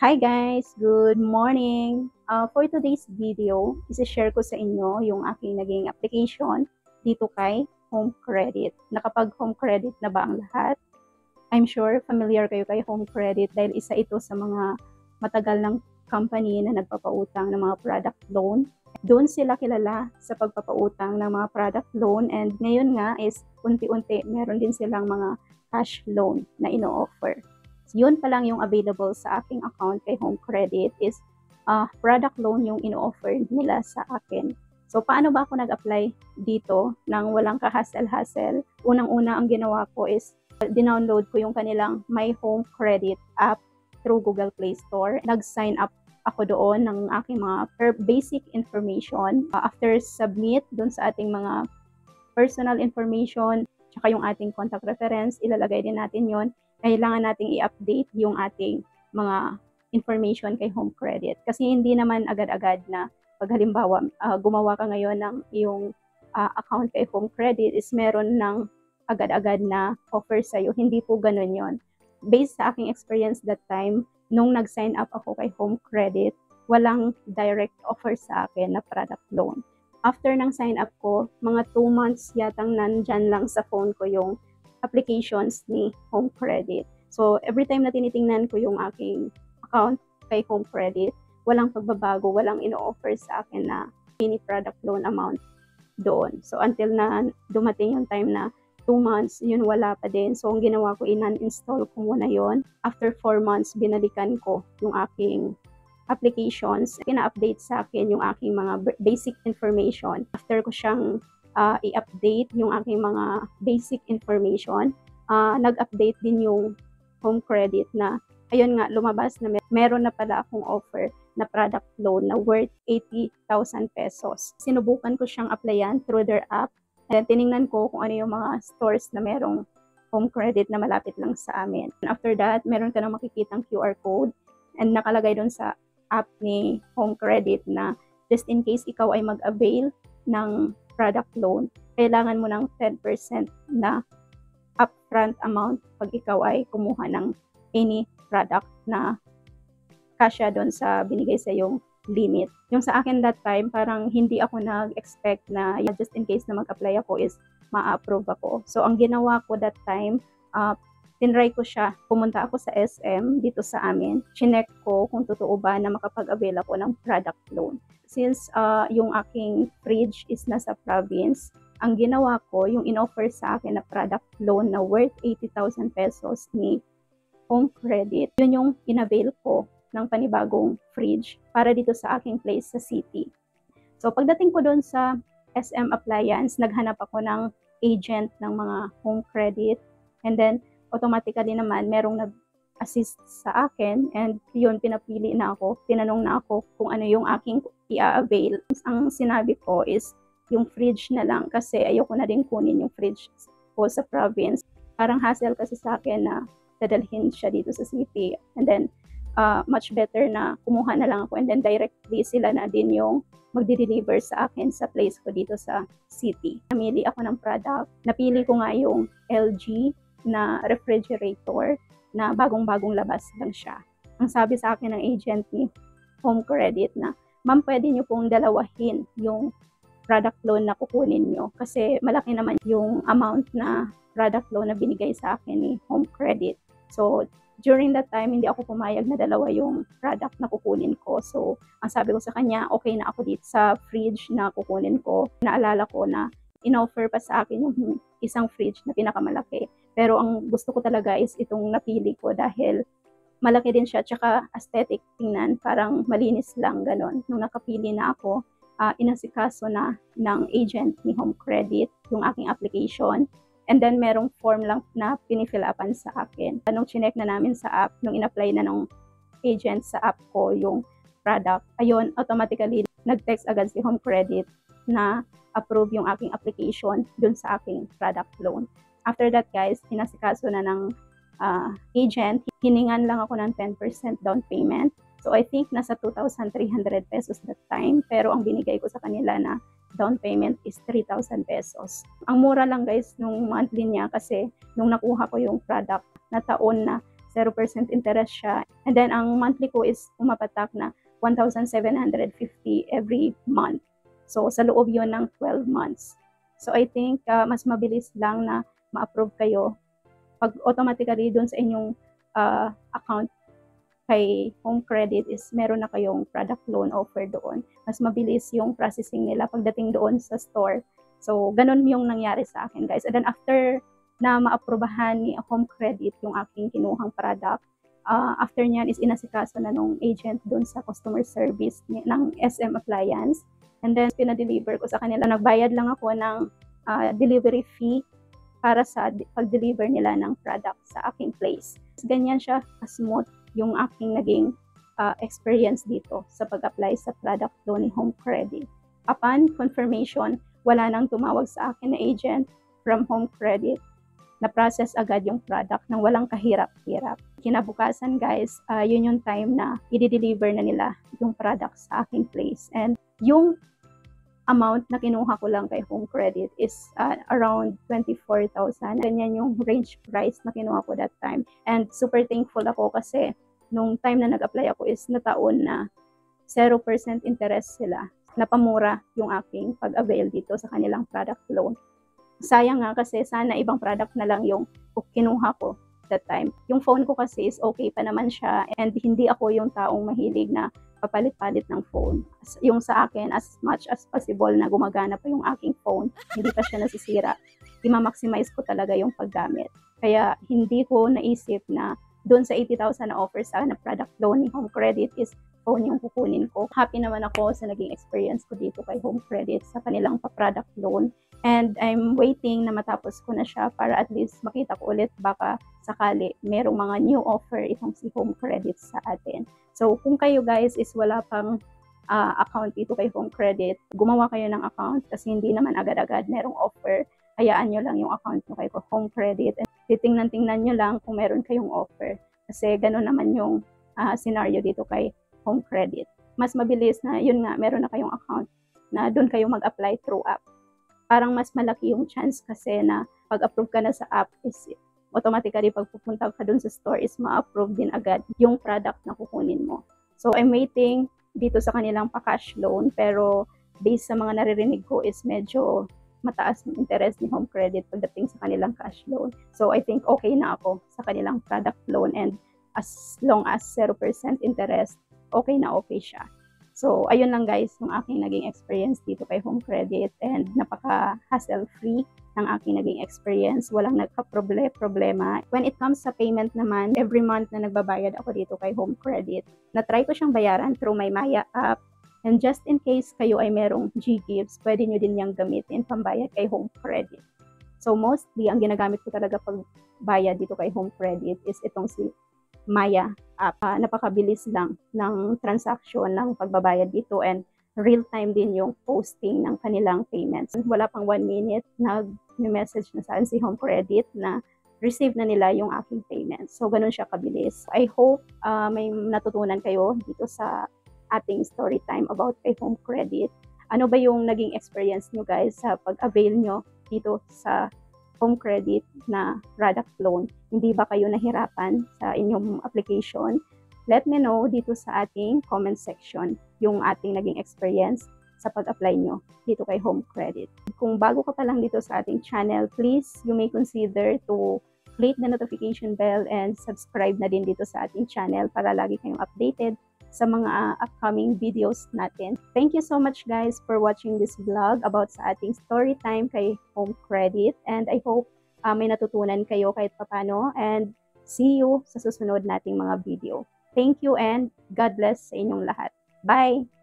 Hi guys! Good morning! For today's video, isi-share ko sa inyo yung aking naging application dito kay Home Credit. Nakapag Home Credit na ba ang lahat? I'm sure familiar kayo kay Home Credit dahil isa ito sa mga matagal ng company na nagpapautang ng mga product loan. Doon sila kilala sa pagpapautang ng mga product loan, and ngayon nga is unti-unti meron din silang mga cash loan na ino-offer. Yun pa lang yung available sa aking account kay Home Credit is product loan yung ino-offer nila sa akin. So, paano ba ako nag-apply dito nang walang ka-hassle-hassle? Unang-una, ang ginawa ko is dinownload ko yung kanilang My Home Credit app through Google Play Store. Nag-sign up ako doon ng aking mga basic information. After submit doon sa ating mga personal information, tsaka yung ating contact reference, ilalagay din natin yon. Kailangan nating i-update yung ating mga information kay Home Credit. Kasi hindi naman agad-agad na pag halimbawa gumawa ka ngayon ng iyong account kay Home Credit is meron ng agad-agad na offer sa'yo. Hindi po ganun yon. Based sa aking experience that time, nung nag-sign up ako kay Home Credit, walang direct offer sa akin na product loan. After ng sign up ko, mga 2 months yatang nandyan lang sa phone ko yung applications ni Home Credit. So, every time na tinitingnan ko yung aking account kay Home Credit, walang pagbabago, walang ino-offer sa akin na any product loan amount doon. So, until na dumating yung time na 2 months, yun wala pa din. So, ang ginawa ko, in-uninstall ko muna yon. After 4 months, binalikan ko yung aking applications. Pina-update sa akin yung aking mga basic information. After ko siyang i-update yung aking mga basic information, nag-update din yung Home Credit na ayun nga, lumabas na meron na pala akong offer na product loan na worth 80,000 pesos. Sinubukan ko siyang applyan through their app. And tiningnan ko kung ano yung mga stores na merong Home Credit na malapit lang sa amin. And after that, meron ka na makikitang QR code and nakalagay doon sa app ni Home Credit na just in case ikaw ay mag-avail ng product loan, kailangan mo ng 10% na upfront amount pag ikaw ay kumuha ng any product na kasya doon sa binigay sa yung limit. Yung sa akin that time, parang hindi ako nag-expect na just in case na mag-apply ako is ma-approve ako. So, ang ginawa ko that time, tinry ko siya. Pumunta ako sa SM dito sa amin. Chinek ko kung totoo ba na makapag-avail ako ng product loan. Since yung aking fridge is nasa province, ang ginawa ko, yung in-offer sa akin na product loan na worth 80,000 pesos ni Home Credit, yun yung in-avail ko ng panibagong fridge para dito sa aking place sa city. So pagdating ko doon sa SM Appliance, naghanap ako ng agent ng mga Home Credit, and then automatically naman merong nag-assist sa akin, and yun, pinapili na ako, tinanong na ako kung ano yung aking i-avail. Ang sinabi ko is yung fridge na lang kasi ayoko na din kunin yung fridge ko sa province. Parang hassle kasi sa akin na dadalhin siya dito sa city, and then much better na kumuha na lang ako, and then directly sila na din yung magdi-deliver sa akin sa place ko dito sa city. Namili ako ng product. Napili ko nga yung LG na refrigerator na bagong-bagong labas lang siya. Ang sabi sa akin ng agent ni Home Credit na, ma'am, pwede nyo pong dalawahin yung product loan na kukunin nyo kasi malaki naman yung amount na product loan na binigay sa akin ni Home Credit. So, during that time, hindi ako pumayag na dalawa yung product na kukunin ko. So, ang sabi ko sa kanya, okay na ako dito sa fridge na kukunin ko. Naalala ko na in-offer pa sa akin yung isang fridge na pinakamalaki. Pero ang gusto ko talaga is itong napili ko dahil malaki din siya, tsaka aesthetic tingnan, parang malinis lang, ganon. Nung nakapili na ako, inasikaso na ng agent ni Home Credit yung aking application. And then merong form lang na pinifill upan sa akin. Nung chinek na namin sa app, nung in-apply na ng agent sa app ko yung product, ayun, automatically nag-text agad si Home Credit na approve yung aking application dun sa aking product loan. After that, guys, inasikaso na ng agent, hiningan lang ako ng 10% down payment. So, I think nasa 2,300 pesos that time. Pero ang binigay ko sa kanila na down payment is 3,000 pesos. Ang mura lang, guys, nung monthly niya kasi nung nakuha ko yung product na taon na 0% interest siya. And then, ang monthly ko is umapatak na 1,750 every month. So, sa loob yon ng 12 months. So, I think mas mabilis lang na ma-approve kayo pag automatically doon sa inyong account kay Home Credit is meron na kayong product loan offer doon. Mas mabilis yung processing nila pagdating doon sa store. So, ganun yung nangyari sa akin, guys. And then, after na ma-aprobahan ni Home Credit yung aking kinuhang product, after nyan is inasikaso na nung agent doon sa customer service ng SM Appliance. And then, pinadeliver ko sa kanila. Nagbayad lang ako ng delivery fee para sa pag-deliver nila ng product sa aking place. Ganyan siya ka-smooth yung aking naging experience dito sa pag-apply sa product loan ni Home Credit. Upon confirmation, wala nang tumawag sa akin na agent from Home Credit. Na-process agad yung product nang walang kahirap-hirap. Kinabukasan, guys, yun yung time na i-deliver na nila yung product sa aking place. And yung amount na kinuha ko lang kay Home Credit is around 24,000. Ganyan yung range price na kinuha ko that time. And super thankful ako kasi nung time na nag-apply ako is nataon na 0% interest sila. Napamura yung aking pag-avail dito sa kanilang product loan. Sayang nga kasi sana ibang product na lang yung kinuha ko that time. Yung phone ko kasi is okay pa naman siya and hindi ako yung taong mahilig na papalit-palit ng phone. Yung sa akin, as much as possible na gumagana pa yung aking phone, hindi pa siya nasisira. I-maximize ko talaga yung paggamit. Kaya hindi ko naisip na doon sa 80,000 na offer sa na product loan ni Home Credit is phone yung kukunin ko. Happy naman ako sa naging experience ko dito kay Home Credit sa kanilang pa-product loan. And I'm waiting na matapos ko na siya para at least makita ko ulit baka sakali merong mga new offer itong si Home Credit sa atin. So kung kayo guys is wala pang account dito kay Home Credit, gumawa kayo ng account kasi hindi naman agad-agad merong offer. Hayaan nyo lang yung account nyo kay Home Credit. And titingnan-tingnan nyo lang kung meron kayong offer. Kasi gano'n naman yung scenario dito kay Home Credit. Mas mabilis na yun nga, meron na kayong account na doon kayo mag-apply through app. Parang mas malaki yung chance kasi na pag-approve ka na sa app is automatically pag pupunta ka dun sa store is ma-approve din agad yung product na kukunin mo. So I'm waiting dito sa kanilang pa-cash loan pero based sa mga naririnig ko is medyo mataas yung interest ni Home Credit pagdating sa kanilang cash loan. So I think okay na ako sa kanilang product loan and as long as 0% interest, okay na okay siya. So, ayun lang guys, yung aking naging experience dito kay Home Credit and napaka-hassle-free ng aking naging experience. Walang nagka-problema. When it comes sa payment naman, every month na nagbabayad ako dito kay Home Credit, na-try ko siyang bayaran through my Maya app. And just in case kayo ay merong G-Gifts, pwede nyo din yung gamitin pambayad kay Home Credit. So, mostly, ang ginagamit ko talaga pag bayad dito kay Home Credit is itong si Maya app. Napakabilis lang ng transaction ng pagbabayad dito and real-time din yung posting ng kanilang payments. Wala pang 1 minute, nag-message na sa akin si Home Credit na receive na nila yung aking payments. So, ganun siya kabilis. I hope may natutunan kayo dito sa ating story time about kay Home Credit. Ano ba yung naging experience nyo guys sa pag-avail nyo dito sa Home Credit na product loan? Hindi ba kayo nahirapan sa inyong application? Let me know dito sa ating comment section yung ating naging experience sa pag-apply nyo dito kay Home Credit. Kung bago ka pa lang dito sa ating channel, please you may consider to click the notification bell and subscribe na din dito sa ating channel para lagi kayong updated sa mga upcoming videos natin. Thank you so much guys for watching this vlog about sa ating story time kay Home Credit and I hope may natutunan kayo kahit papano and see you sa susunod nating mga video. Thank you and God bless sa inyong lahat. Bye!